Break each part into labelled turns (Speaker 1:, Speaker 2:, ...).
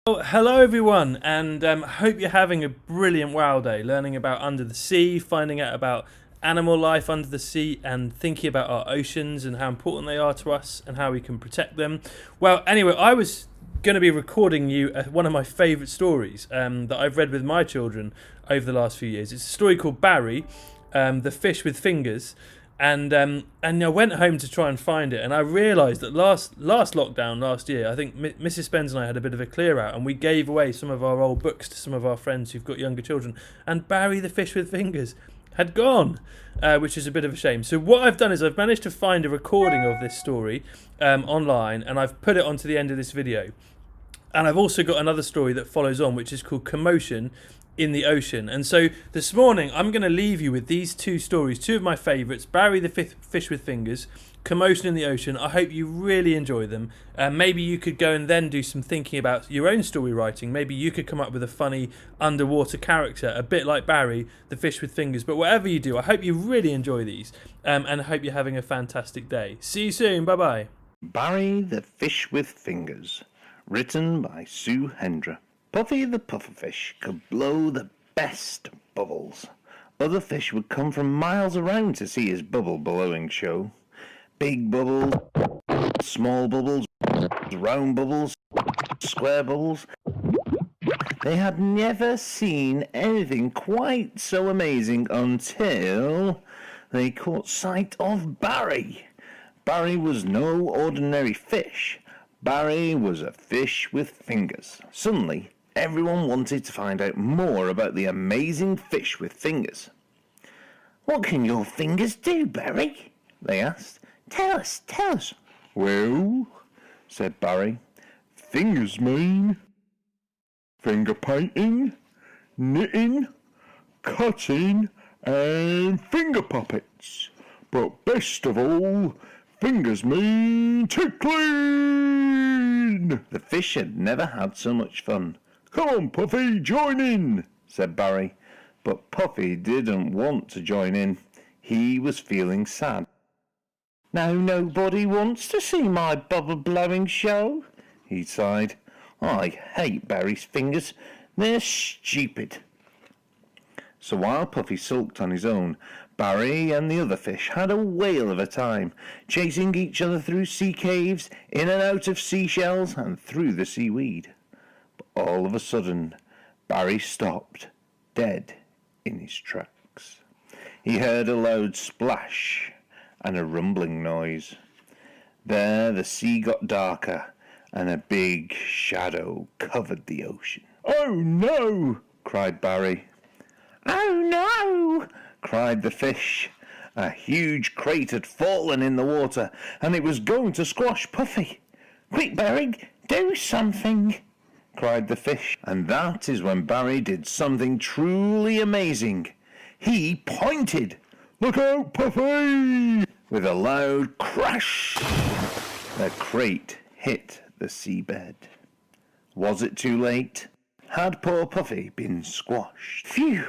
Speaker 1: Well, hello everyone, and hope you're having a brilliant wow day, learning about under the sea, finding out about animal life under the sea, and thinking about our oceans and how important they are to us and how we can protect them. Well, anyway, I was going to be recording you one of my favourite stories that I've read with my children over the last few years. It's a story called Barry, the fish with fingers, and I went home to try and find it, and I realised that last lockdown last year, I think Mrs. Spens and I had a bit of a clear out, and we gave away some of our old books to some of our friends who've got younger children, and Barry the fish with fingers had gone, which is a bit of a shame. So what I've done is I've managed to find a recording of this story online, and I've put it onto the end of this video. And I've also got another story that follows on, which is called Commotion in the Ocean. And so this morning, I'm going to leave you with these two stories, two of my favourites, Barry the Fish with Fingers, Commotion in the Ocean. I hope you really enjoy them. Maybe you could go and then do some thinking about your own story writing. Maybe you could come up with a funny underwater character, a bit like Barry the Fish with Fingers. But whatever you do, I hope you really enjoy these, and I hope you're having a fantastic day. See you soon. Bye-bye.
Speaker 2: Barry the Fish with Fingers, written by Sue Hendra. Puffy the pufferfish could blow the best bubbles. Other fish would come from miles around to see his bubble blowing show. Big bubbles, small bubbles, round bubbles, square bubbles. They had never seen anything quite so amazing until they caught sight of Barry. Barry was no ordinary fish. Barry was a fish with fingers. Suddenly, everyone wanted to find out more about the amazing fish with fingers. "What can your fingers do, Barry?" they asked. Tell us. "Well," said Barry, "fingers mean finger painting, knitting, cutting, and finger puppets. But best of all, fingers mean tickling." The fish had never had so much fun. "Come on, Puffy, join in," said Barry. But Puffy didn't want to join in. He was feeling sad. "Now nobody wants to see my bubble-blowing show," he sighed. "I hate Barry's fingers. They're stupid." So while Puffy sulked on his own, Barry and the other fish had a whale of a time, chasing each other through sea caves, in and out of seashells, and through the seaweed. But all of a sudden, Barry stopped, dead in his tracks. He heard a loud splash and a rumbling noise. There the sea got darker, and a big shadow covered the ocean. "Oh no!" cried Barry. "Oh no!" cried the fish. A huge crate had fallen in the water, and it was going to squash Puffy. "Quick, Barry, do something!" cried the fish. And that is when Barry did something truly amazing. He pointed. "Look out, Puffy!" With a loud crash, the crate hit the seabed. Was it too late? Had poor Puffy been squashed? Phew!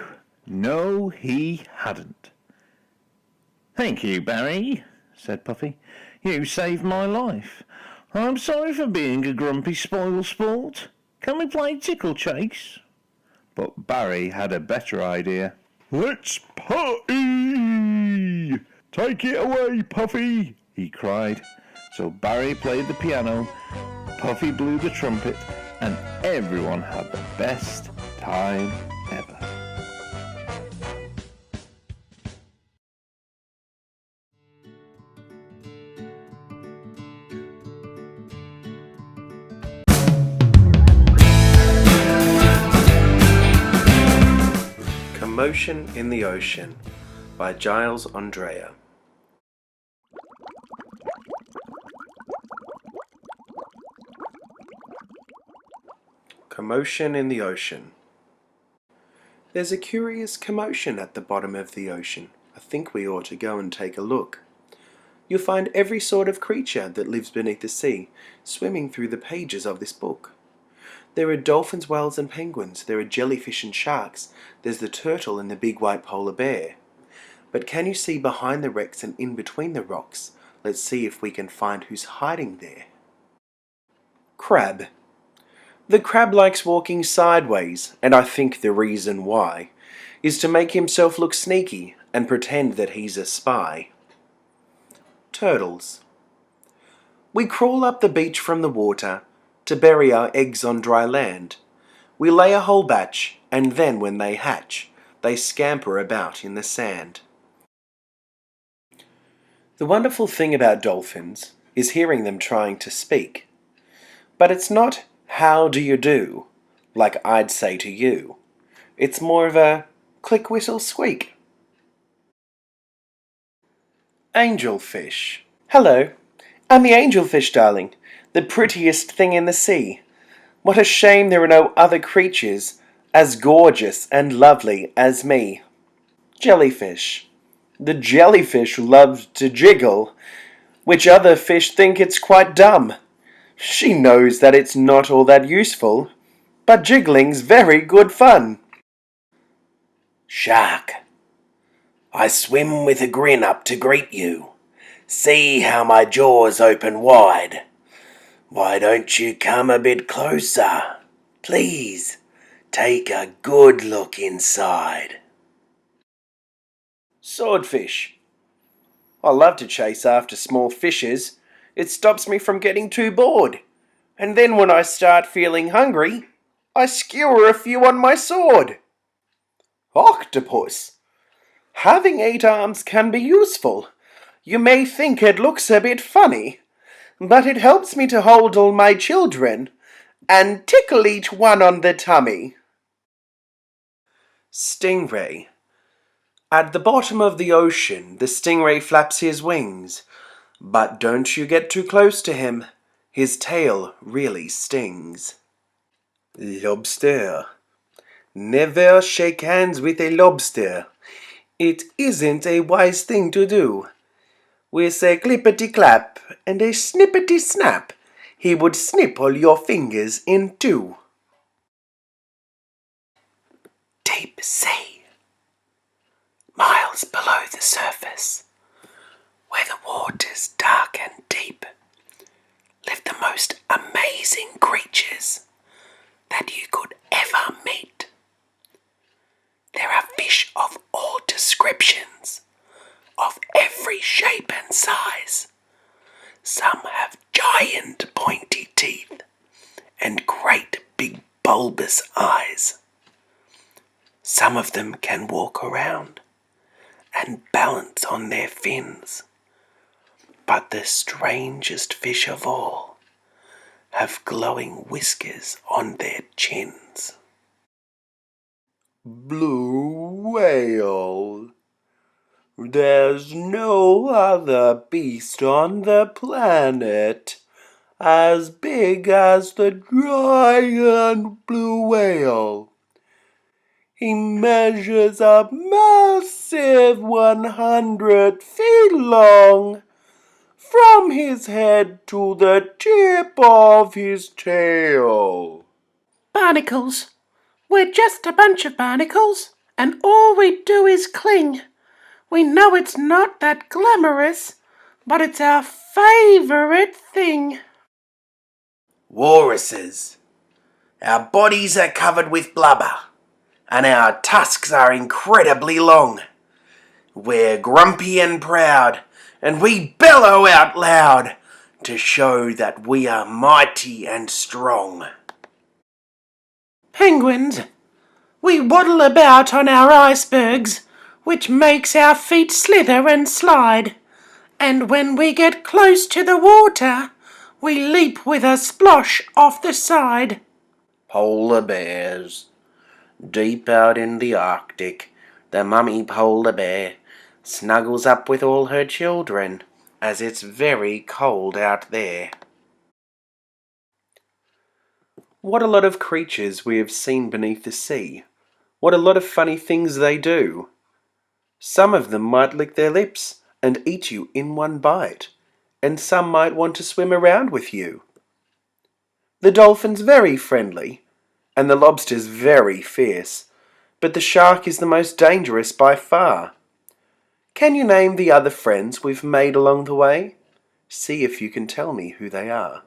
Speaker 2: No, he hadn't. "Thank you, Barry," said Puffy. "You saved my life. I'm sorry for being a grumpy spoil sport. Can we play tickle chase?" But Barry had a better idea. "Let's party! Take it away, Puffy!" he cried. So Barry played the piano, Puffy blew the trumpet, and everyone had the best time ever.
Speaker 3: Commotion in the Ocean by Giles Andrea. Commotion in the Ocean. There's a curious commotion at the bottom of the ocean. I think we ought to go and take a look. You'll find every sort of creature that lives beneath the sea swimming through the pages of this book. There are dolphins, whales and penguins. There are jellyfish and sharks. There's the turtle and the big white polar bear. But can you see behind the wrecks and in between the rocks? Let's see if we can find who's hiding there. Crab. The crab likes walking sideways, and I think the reason why is to make himself look sneaky and pretend that he's a spy. Turtles. We crawl up the beach from the water to bury our eggs on dry land. We lay a whole batch, and then when they hatch, they scamper about in the sand. The wonderful thing about dolphins is hearing them trying to speak. But it's not, "How do you do?" like I'd say to you. It's more of a click whistle squeak. Angelfish. Hello, I'm the angelfish, darling, the prettiest thing in the sea. What a shame there are no other creatures as gorgeous and lovely as me. Jellyfish. The jellyfish loves to jiggle, which other fish think it's quite dumb. She knows that it's not all that useful, but jiggling's very good fun. Shark. I swim with a grin up to greet you. See how my jaws open wide. Why don't you come a bit closer? Please, take a good look inside. Swordfish. I love to chase after small fishes. It stops me from getting too bored. And then when I start feeling hungry, I skewer a few on my sword. Octopus. Having 8 arms can be useful. You may think it looks a bit funny, but it helps me to hold all my children and tickle each one on the tummy. Stingray. At the bottom of the ocean, the stingray flaps his wings, but don't you get too close to him. His tail really stings. Lobster. Never shake hands with a lobster. It isn't a wise thing to do. With a clippity-clap and a snippety-snap, he would snip all your fingers in two. Deep sea. Miles below the surface, where the water's dark and deep, live the most amazing creatures that you could ever meet. There are fish of all descriptions, of every shape and size. Some have giant pointy teeth and great big bulbous eyes. Some of them can walk around and balance on their fins. But the strangest fish of all have glowing whiskers on their chins. Blue whale. There's no other beast on the planet as big as the giant blue whale. He measures a massive 100 feet long, from his head to the tip of his tail. Barnacles. We're just a bunch of barnacles, and all we do is cling. We know it's not that glamorous, but it's our favourite thing. Walruses. Our bodies are covered with blubber, and our tusks are incredibly long. We're grumpy and proud, and we bellow out loud to show that we are mighty and strong. Penguins. We waddle about on our icebergs, which makes our feet slither and slide. And when we get close to the water, we leap with a splosh off the side. Polar bears. Deep out in the Arctic, the mummy polar bear snuggles up with all her children, as it's very cold out there. What a lot of creatures we have seen beneath the sea. What a lot of funny things they do. Some of them might lick their lips and eat you in one bite, and some might want to swim around with you. The dolphin's very friendly, and the lobster's very fierce, but the shark is the most dangerous by far. Can you name the other friends we've made along the way? See if you can tell me who they are.